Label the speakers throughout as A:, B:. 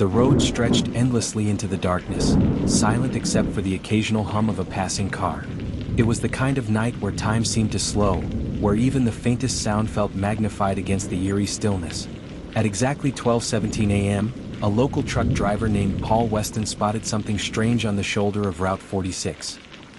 A: The road stretched endlessly into the darkness, silent except for the occasional hum of a passing car. It was the kind of night where time seemed to slow, where even the faintest sound felt magnified against the eerie stillness. At exactly 12:17 a.m., a local truck driver named Paul Weston spotted something strange on the shoulder of Route 46.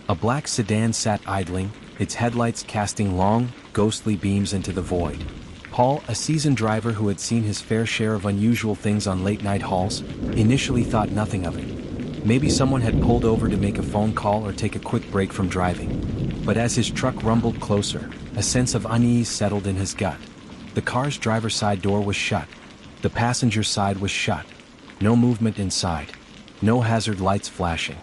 A: A black sedan sat idling, its headlights casting long, ghostly beams into the void. Paul, a seasoned driver who had seen his fair share of unusual things on late-night hauls, initially thought nothing of it. Maybe someone had pulled over to make a phone call or take a quick break from driving. But as his truck rumbled closer, a sense of unease settled in his gut. The car's driver's side door was shut. The passenger side was shut. No movement inside. No hazard lights flashing.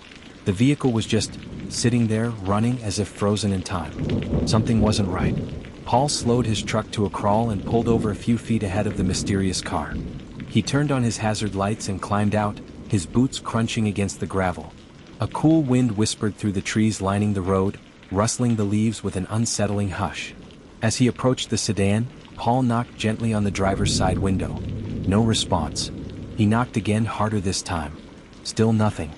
A: The vehicle was just sitting there, running as if frozen in time. Something wasn't right. Paul slowed his truck to a crawl and pulled over a few feet ahead of the mysterious car. He turned on his hazard lights and climbed out, his boots crunching against the gravel. A cool wind whispered through the trees lining the road, rustling the leaves with an unsettling hush. As he approached the sedan, Paul knocked gently on the driver's side window. No response. He knocked again, harder this time. Still nothing.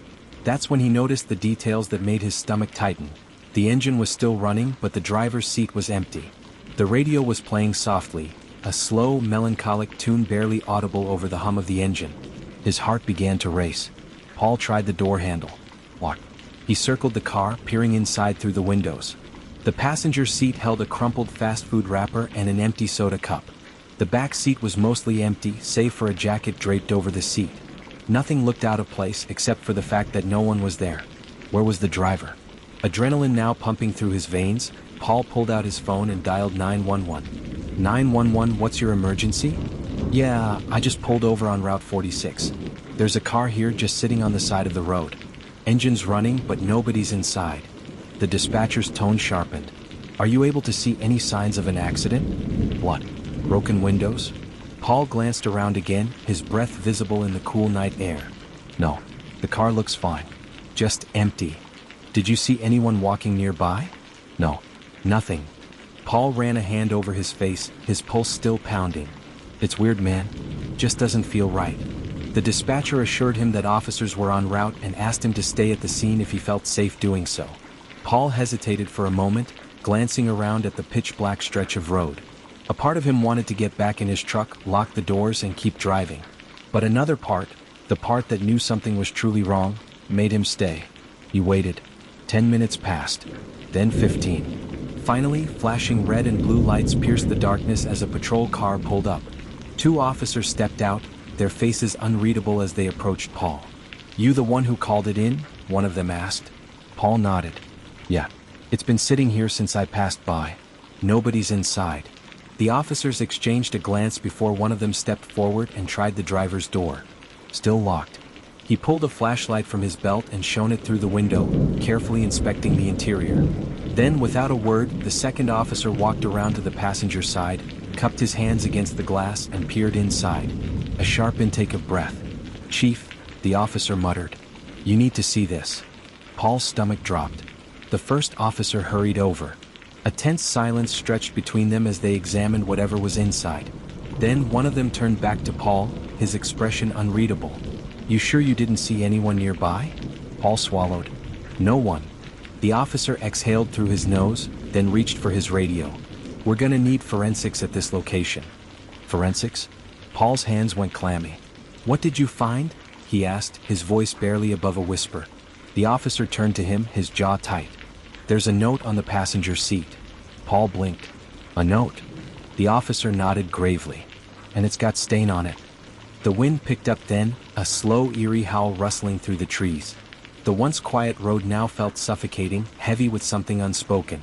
A: That's when he noticed the details that made his stomach tighten. The engine was still running, but the driver's seat was empty. The radio was playing softly, a slow, melancholic tune barely audible over the hum of the engine. His heart began to race. Paul tried the door handle. Locked. He circled the car, peering inside through the windows. The passenger seat held a crumpled fast food wrapper and an empty soda cup. The back seat was mostly empty, save for a jacket draped over the seat. Nothing looked out of place except for the fact that no one was there. Where was the driver? Adrenaline now pumping through his veins, Paul pulled out his phone and dialed 911. 911, what's your emergency? Yeah, I just pulled over on Route 46. There's a car here just sitting on the side of the road. Engine's running, but nobody's inside. The dispatcher's tone sharpened. Are you able to see any signs of an accident? What? Broken windows? Paul glanced around again, his breath visible in the cool night air. No, the car looks fine. Just empty. Did you see anyone walking nearby? No, nothing. Paul ran a hand over his face, his pulse still pounding. It's weird, man. Just doesn't feel right. The dispatcher assured him that officers were en route and asked him to stay at the scene if he felt safe doing so. Paul hesitated for a moment, glancing around at the pitch-black stretch of road. A part of him wanted to get back in his truck, lock the doors, and keep driving. But another part, the part that knew something was truly wrong, made him stay. He waited. 10 minutes passed. Then 15. Finally, flashing red and blue lights pierced the darkness as a patrol car pulled up. 2 officers stepped out, their faces unreadable as they approached Paul. You the one who called it in? One of them asked. Paul nodded. Yeah. It's been sitting here since I passed by. Nobody's inside. The officers exchanged a glance before one of them stepped forward and tried the driver's door. Still locked. He pulled a flashlight from his belt and shone it through the window, carefully inspecting the interior. Then, without a word, the second officer walked around to the passenger side, cupped his hands against the glass and peered inside. A sharp intake of breath. Chief, the officer muttered. You need to see this. Paul's stomach dropped. The first officer hurried over. A tense silence stretched between them as they examined whatever was inside. Then one of them turned back to Paul, his expression unreadable. You sure you didn't see anyone nearby? Paul swallowed. No one. The officer exhaled through his nose, then reached for his radio. We're gonna need forensics at this location. Forensics? Paul's hands went clammy. What did you find? He asked, his voice barely above a whisper. The officer turned to him, his jaw tight. There's a note on the passenger seat. Paul blinked. A note? The officer nodded gravely. And it's got stain on it. The wind picked up then, a slow, eerie howl rustling through the trees. The once quiet road now felt suffocating, heavy with something unspoken.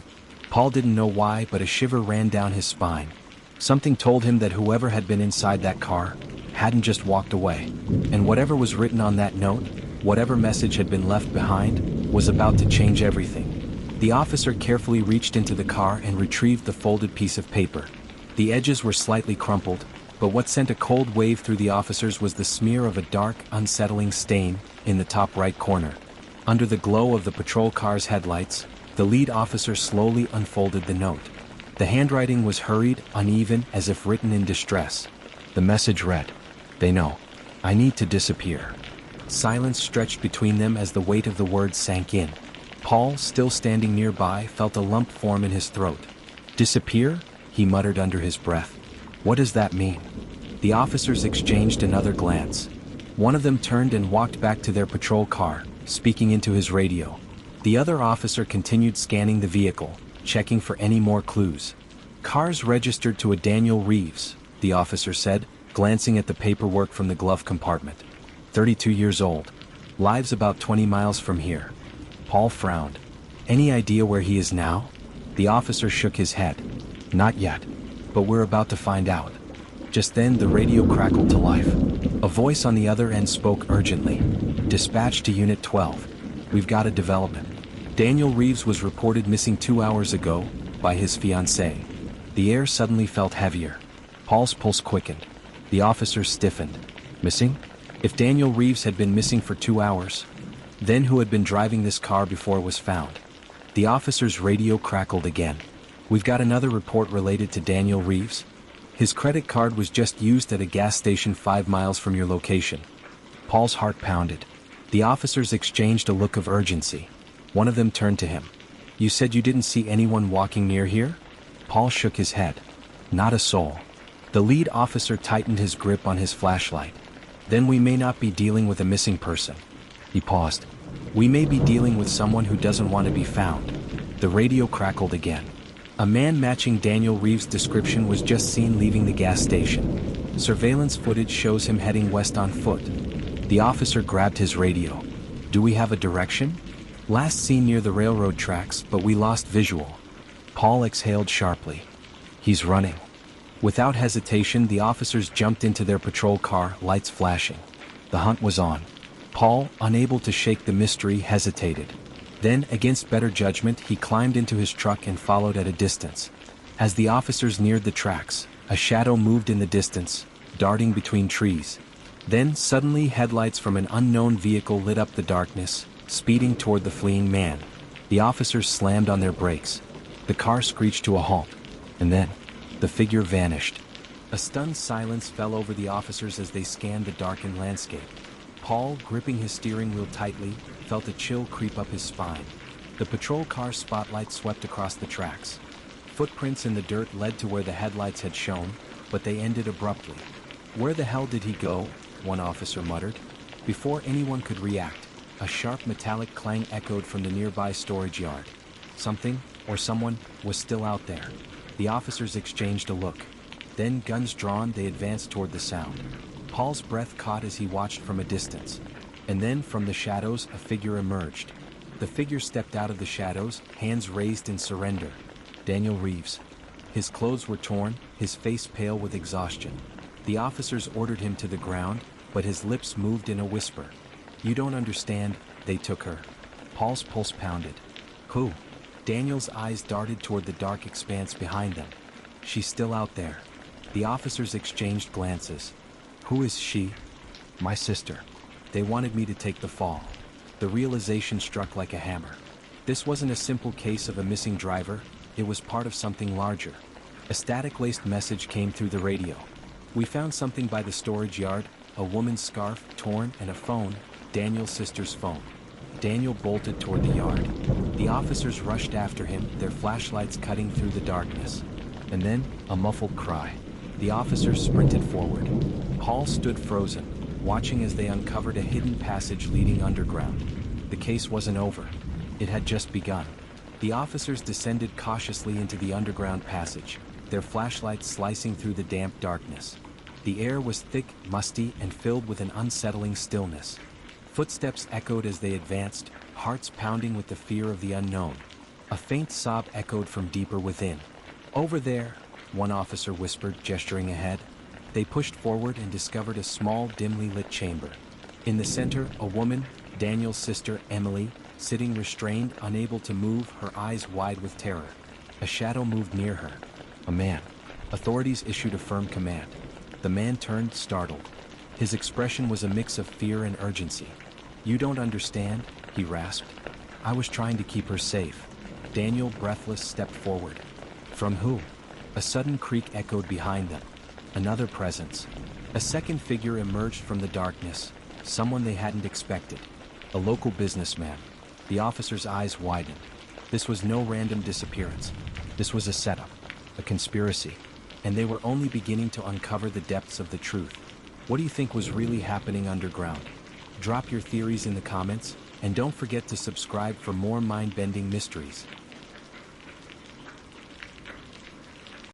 A: Paul didn't know why, but a shiver ran down his spine. Something told him that whoever had been inside that car hadn't just walked away. And whatever was written on that note, whatever message had been left behind, was about to change everything. The officer carefully reached into the car and retrieved the folded piece of paper. The edges were slightly crumpled, but what sent a cold wave through the officers was the smear of a dark, unsettling stain in the top right corner. Under the glow of the patrol car's headlights, the lead officer slowly unfolded the note. The handwriting was hurried, uneven, as if written in distress. The message read, They know. I need to disappear. Silence stretched between them as the weight of the words sank in. Paul, still standing nearby, felt a lump form in his throat. Disappear? He muttered under his breath. What does that mean? The officers exchanged another glance. One of them turned and walked back to their patrol car, speaking into his radio. The other officer continued scanning the vehicle, checking for any more clues. Cars registered to a Daniel Reeves, the officer said, glancing at the paperwork from the glove compartment. 32 years old. Lives about 20 miles from here. Paul frowned. Any idea where he is now? The officer shook his head. Not yet. But we're about to find out. Just then the radio crackled to life. A voice on the other end spoke urgently. Dispatch to Unit 12. We've got a development. Daniel Reeves was reported missing 2 hours ago by his fiancée. The air suddenly felt heavier. Paul's pulse quickened. The officer stiffened. Missing? If Daniel Reeves had been missing for 2 hours, then who had been driving this car before it was found? The officer's radio crackled again. We've got another report related to Daniel Reeves. His credit card was just used at a gas station 5 miles from your location. Paul's heart pounded. The officers exchanged a look of urgency. One of them turned to him. You said you didn't see anyone walking near here? Paul shook his head. Not a soul. The lead officer tightened his grip on his flashlight. Then we may not be dealing with a missing person. He paused. We may be dealing with someone who doesn't want to be found. The radio crackled again. A man matching Daniel Reeves' description was just seen leaving the gas station. Surveillance footage shows him heading west on foot. The officer grabbed his radio. Do we have a direction? Last seen near the railroad tracks, but we lost visual. Paul exhaled sharply. He's running. Without hesitation, the officers jumped into their patrol car, lights flashing. The hunt was on. Paul, unable to shake the mystery, hesitated. Then, against better judgment, he climbed into his truck and followed at a distance. As the officers neared the tracks, a shadow moved in the distance, darting between trees. Then, suddenly, headlights from an unknown vehicle lit up the darkness, speeding toward the fleeing man. The officers slammed on their brakes. The car screeched to a halt. And then, the figure vanished. A stunned silence fell over the officers as they scanned the darkened landscape. Paul, gripping his steering wheel tightly, felt a chill creep up his spine. The patrol car's spotlight swept across the tracks. Footprints in the dirt led to where the headlights had shone, but they ended abruptly. Where the hell did he go? One officer muttered. Before anyone could react, a sharp metallic clang echoed from the nearby storage yard. Something, or someone, was still out there. The officers exchanged a look. Then, guns drawn, they advanced toward the sound. Paul's breath caught as he watched from a distance. And then, from the shadows, a figure emerged. The figure stepped out of the shadows, hands raised in surrender. Daniel Reeves. His clothes were torn, his face pale with exhaustion. The officers ordered him to the ground, but his lips moved in a whisper. You don't understand, they took her. Paul's pulse pounded. Who? Daniel's eyes darted toward the dark expanse behind them. She's still out there. The officers exchanged glances. Who is she? My sister. They wanted me to take the fall. The realization struck like a hammer. This wasn't a simple case of a missing driver, it was part of something larger. A static-laced message came through the radio. We found something by the storage yard, a woman's scarf, torn, and a phone, Daniel's sister's phone. Daniel bolted toward the yard. The officers rushed after him, their flashlights cutting through the darkness. And then, a muffled cry. The officers sprinted forward. Paul stood frozen, watching as they uncovered a hidden passage leading underground. The case wasn't over. It had just begun. The officers descended cautiously into the underground passage, their flashlights slicing through the damp darkness. The air was thick, musty, and filled with an unsettling stillness. Footsteps echoed as they advanced, hearts pounding with the fear of the unknown. A faint sob echoed from deeper within. Over there, one officer whispered, gesturing ahead. They pushed forward and discovered a small, dimly lit chamber. In the center, a woman, Daniel's sister, Emily, sitting restrained, unable to move, her eyes wide with terror. A shadow moved near her. A man. Authorities issued a firm command. The man turned, startled. His expression was a mix of fear and urgency. You don't understand, he rasped. I was trying to keep her safe. Daniel, breathless, stepped forward. From who? A sudden creak echoed behind them. Another presence. A second figure emerged from the darkness, someone they hadn't expected. A local businessman. The officer's eyes widened. This was no random disappearance. This was a setup, a conspiracy, and they were only beginning to uncover the depths of the truth. What do you think was really happening underground? Drop your theories in the comments, and don't forget to subscribe for more mind-bending mysteries.